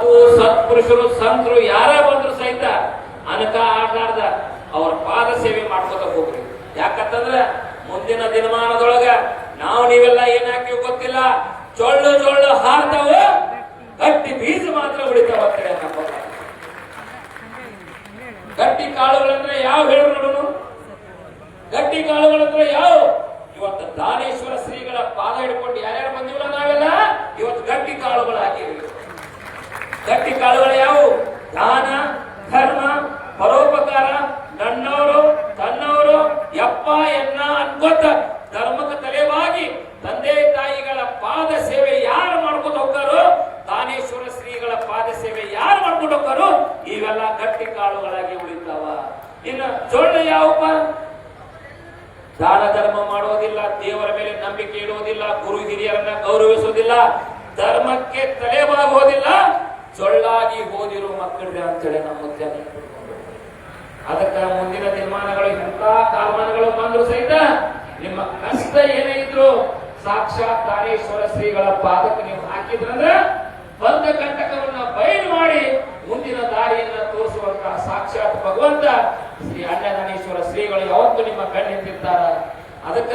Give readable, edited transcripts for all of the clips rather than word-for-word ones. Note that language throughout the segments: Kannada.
ಸತ್ಪುರುಷರು ಸಂತರು ಯಾರೇ ಬಂದ್ರು ಸಹಿತ ಅನಕ ಆಟಾಡ್ದ ಅವ್ರ ಪಾದ ಸೇವೆ ಮಾಡ್ಕೋತ ಹೋಗ್ರಿ. ಯಾಕಂತಂದ್ರ ಮುಂದಿನ ದಿನಮಾನದೊಳಗ ನಾವು ನೀವೆಲ್ಲ ಏನ್ ಹಾಕಿವಿ ಗೊತ್ತಿಲ್ಲ, ಚೊಳ್ಳು ಚೊಳ್ಳು ಹಾರ್ತಾವ, ಗಟ್ಟಿ ಬೀಜ ಮಾತ್ರ ಉಳಿತಾವ. ಗಟ್ಟಿ ಕಾಳುಗಳಂದ್ರೆ ಯಾವ ಹೇಳಿದ್ರು? ಗಟ್ಟಿ ಕಾಳುಗಳಂದ್ರೆ ಯಾವ? ಇವತ್ತು ದಾನೇಶ್ವರ ಶ್ರೀಗಳ ಪಾದ ಹಿಡ್ಕೊಂಡು ಯಾರ್ಯಾರು ಬಂದಿವಲ್ಲ ನಾವೆಲ್ಲ ಇವತ್ತು ಗಟ್ಟಿ ಕಾಳುಗಳು ಹಾಕಿವಿ. ಗಟ್ಟಿ ಕಾಳುಗಳು ಯಾವುವು? ದಾನ, ಧರ್ಮ, ಪರೋಪಕಾರ, ನನ್ನವರು ತನ್ನವರು ಯಪ್ಪ ಎನ್ನ ಅನ್ಕೋತ ಧರ್ಮಕ್ಕೆ ತಲೆವಾಗಿ ತಂದೆ ತಾಯಿಗಳ ಪಾದ ಸೇವೆ ಯಾರು ಮಾಡ್ಕೊಂಡು ಹೋಗ್ತಾರೋ, ದಾನೇಶ್ವರ ಶ್ರೀಗಳ ಪಾದ ಸೇವೆ ಯಾರು ಮಾಡ್ಕೊಂಡು ಹೋಗ್ತಾರೋ, ಇವೆಲ್ಲ ಗಟ್ಟಿ ಕಾಳುಗಳಾಗಿ ಉಳಿತಾವ. ಇನ್ನು ಚೊಳ್ಳು ಯಾವಪ್ಪ? ದಾನ ಧರ್ಮ ಮಾಡೋದಿಲ್ಲ, ದೇವರ ಮೇಲೆ ನಂಬಿಕೆ ಇಡುವುದಿಲ್ಲ, ಗುರು ಹಿರಿಯರನ್ನ ಗೌರವಿಸುವುದಿಲ್ಲ, ಧರ್ಮಕ್ಕೆ ತಲೆಬಾಗುವುದಿಲ್ಲ, ಚೊಳ್ಳಾಗಿ ಹೋದಿರೋ ಮಕ್ಕಳಿದೆ ಅಂತೇಳಿ ನಮ್ಮ ಮುದ್ದೆ. ಅದಕ್ಕೆ ಮುಂದಿನ ನಿರ್ಮಾಣಗಳು ಎಂತ ಕಾಲಮಾನಗಳು ಬಂದ್ರು ಸಹಿತ ನಿಮ್ಮ ಕಷ್ಟ ಏನೇ ಇದ್ರು ಸಾಕ್ಷಾತ್ ದಾನೇಶ್ವರ ಶ್ರೀಗಳ ಪಾದಕ್ಕೆ ನೀವು ಹಾಕಿದ್ರಂದ್ರೆ ಬಂದ ಕಂಟಕವನ್ನ ಬಯಲು ಮಾಡಿ ಮುಂದಿನ ದಾರಿಯನ್ನ ತೋರಿಸುವಂತಹ ಸಾಕ್ಷಾತ್ ಭಗವಂತ ಶ್ರೀ ಅನ್ನದಾನೇಶ್ವರ ಶ್ರೀಗಳು ಯಾವತ್ತು ನಿಮ್ಮ ಕಣ್ಣಿಂದಿರ್ತಾರ. ಅದಕ್ಕ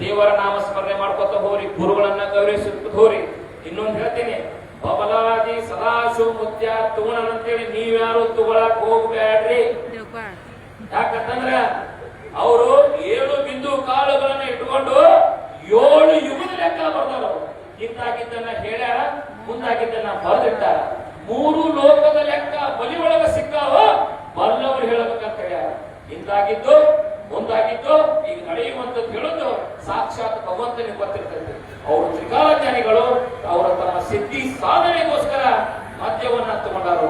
ದೇವರ ನಾಮ ಸ್ಮರಣೆ ಮಾಡ್ಕೊತ ಹೋರಿ, ಗುರುಗಳನ್ನ ಗೌರವಿಸುತ್ತ ಹೋರಿ. ಇನ್ನೊಂದು ಹೇಳ್ತೀನಿ, ಬಬಲಾದಿ ಸದಾಶಿವ ಮುತ್ಯ ತಗೋಣ ಅಂತೇಳಿ ನೀವ್ಯಾರು ತಗೊಳಕ್ ಹೋಗ್ಬೇಡ್ರಿ. ಯಾಕಂತಂದ್ರ ಅವರು 7 ಬಿಂದು ಕಾಳುಗಳನ್ನ ಇಟ್ಕೊಂಡು 7 ಯುಗದ ಲೆಕ್ಕ ಬರ್ತಾರ. ಹಿಂದಾಗಿದ್ದನ್ನ ಹೇಳ್ಯಾರ, ಮುಂದಾಗಿದ್ದನ್ನ ಬರೆದಿಟ್ಟಾರ. 3 ಲೋಕದ ಲೆಕ್ಕ ಬಲಿ ಒಳಗ ಸಿಕ್ಕಾವ, ಬಲ್ಲವರು ಹೇಳಬೇಕಂತ ಹೇಳ್ಯಾರ. ಹಿಂದಾಗಿದ್ದು ಮುಂದಾಗಿದ್ದು ಈಗ ನಡೆಯುವಂತದ್ದು ಹೇಳೋದು ಸಾಕ್ಷಾತ್ ಭಗವಂತನಿಗೆ ಗೊತ್ತಿರ್ತದೆ. ಅವರು ತ್ರಿಕಾಲಜ್ಞಾನಿಗಳು, ಅವರು ತಮ್ಮ ಸಿದ್ಧಿ ಸಾಧನೆಗೋಸ್ಕರ ಮದ್ಯವನ್ನ ತಗೊಂಡಾರು.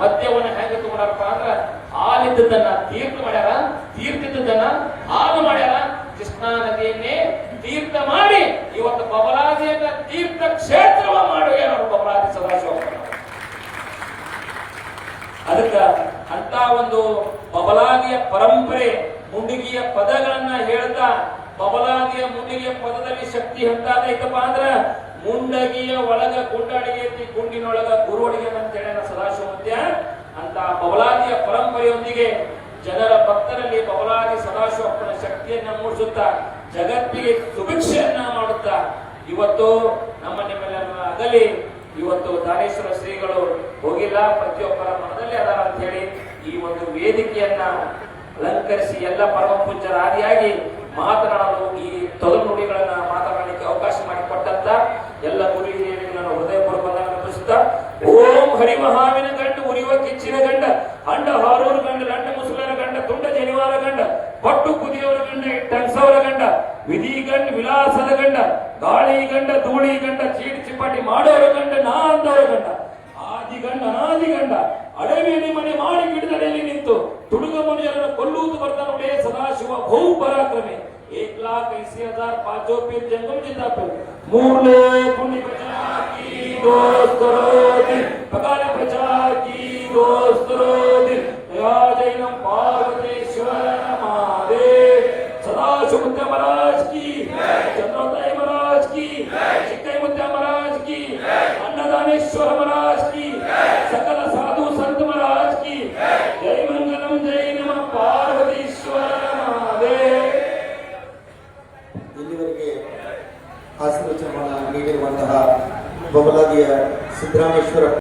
ಮದ್ಯವನ್ನ ಹೆಂಗ ತಗೊಂಡಾರಪ್ಪ ಅಂದ್ರ ಹಾಲಿದ್ದನ್ನ ತೀರ್ಥ ಮಾಡ್ಯಾರ, ತೀರ್ಥಿದ್ದನ್ನ ಹಾಲು ಮಾಡ್ಯಾರ. ಕೃಷ್ಣಾ ನದಿಯನ್ನೇ ತೀರ್ಥ ಮಾಡಿ ಇವತ್ತು ಬಬಲಾದಿಯನ್ನ ತೀರ್ಥ ಕ್ಷೇತ್ರವ ಮಾಡುವ ಬಬಲಾದಿ ಸದಾಶಿವ. ಅದಕ್ಕ ಅಂತ ಒಂದು ಬಬಲಾದಿಯ ಪರಂಪರೆ, ಮುಂಡಿಗೆಯ ಪದಗಳನ್ನ ಹೇಳ್ತಾ, ಬಬಲಾದಿಯ ಮುಂಡಿಗೆಯ ಪದದಲ್ಲಿ ಶಕ್ತಿ ಎಂತಾದೈತಪ್ಪ ಅಂದ್ರ ಮುಂಡಗಿಯ ಒಳಗ ಗುಂಡಡಿಗೆ ಐತಿ, ಗುಂಡಿನೊಳಗ ಗುರುವಡಿಗೆ ಅಂತ ಹೇಳ ಸದಾಶಿವ ಮುತ್ಯ. ಅಂತ ಬಬಲಾದಿಯ ಪರಂಪರೆಯೊಂದಿಗೆ ಜನರ ಭಕ್ತರಲ್ಲಿ ಬಬಲಾದಿ ಸದಾಶಿವಪ್ಪನ ಶಕ್ತಿಯನ್ನ ಮೂಡಿಸುತ್ತಾ ಜಗತ್ತಿಗೆ ಸುಭಿಕ್ಷೆಯನ್ನ ಮಾಡುತ್ತಾ ಇವತ್ತು ನಮ್ಮ ನಿಮ್ಮೆಲ್ಲರನ್ನ ಅಗಲಿ ಇವತ್ತು ದಾನೇಶ್ವರ ಶ್ರೀಗಳು ಹೋಗಿಲ್ಲ, ಪ್ರತಿಯೊಬ್ಬರ ಮನದಲ್ಲಿ ಅದಾರ ಅಂತ ಹೇಳಿ ಈ ಒಂದು ವೇದಿಕೆಯನ್ನ ಅಲಂಕರಿಸಿ ಎಲ್ಲ ಪರಮ ಪೂಜ್ಯರ ಆದಿಯಾಗಿ ಮಾತನಾಡಲು ಈ ತೊದಲು ನುಡಿಗಳನ್ನ ಮಾತನಾಡಲಿಕ್ಕೆ ಅವಕಾಶ ಮಾಡಿಕೊಟ್ಟಂತ ಎಲ್ಲ ಗುರು ಹಿರಿಯರಿಗೆ ನಾನು ಹೃದಯಪೂರ್ವಕ ಅರ್ಪಿಸುತ್ತಾ, ಓಂ ಹರಿಮಹಾವಿನ ಗಂಡ ಉರಿಯುವ ಕಿಚ್ಚಿನ ಗಂಡ ಅಂಡ ಹಾರೂರು ಗಂಡ ಲಂಡ ಮುಸುಲರ ಗಂಡ ತುಂಡ ಜನಿವಾರ ಗಂಡ ಪಟ್ಟು ಕುದಿಯವರ ಗಂಡ ಇಟ್ಟಂಸವರ ಗಂಡ ವಿಧಿ ಗಂಡ ವಿಲಾಸದ ಗಂಡ ಗಾಳಿ ಗಂಡ ಧೂಳಿ ಗಂಡ ಚೀಟಿ ಚಿಪಾಟಿ ಮಾಡೋರ ಗಂಡ ನಾ ಅಂದವರ ಗಂಡ ಆದಿ ಗಂಡ ಅನಾದಿ ಗಂಡ ಅಡವಿಯಲ್ಲಿ ಮನೆ ಮಾಡಿ ಗಿಡದಲ್ಲಿ ನಿಂತು ತುಡುಗ ಮನೆಯರನ್ನು ಕೊಲ್ಲುವುದು ಬರ್ತಾನೆ ಸದಾಶಿವ ಬಹು ಪರಾಕ್ರಮಿ 1,80,000 पांचों पीर जंगम जिंदा पे 3 लोग पुण्य प्रचार की दोस्त रोदी पकाले प्रचार की दोस्त रोदी या जैनम पार्वतीश्वर महादेव सदाशिव मुत्या महाराज की, चंद्रोदय महाराज की, चिक्कई मुत्या महाराज की, अन्नदानेश्वर महाराज की, सकल साधु संत महाराज की जय मंगलम जय नमः पार्वतीश्वर महादेव. ಇಲ್ಲಿವರೆಗೆ ಆಶೀರ್ವಚನವನ್ನು ನೀಡಿರುವಂತಹ ಬಬಲಾದಿಯ ಸಿದ್ದರಾಮೇಶ್ವರ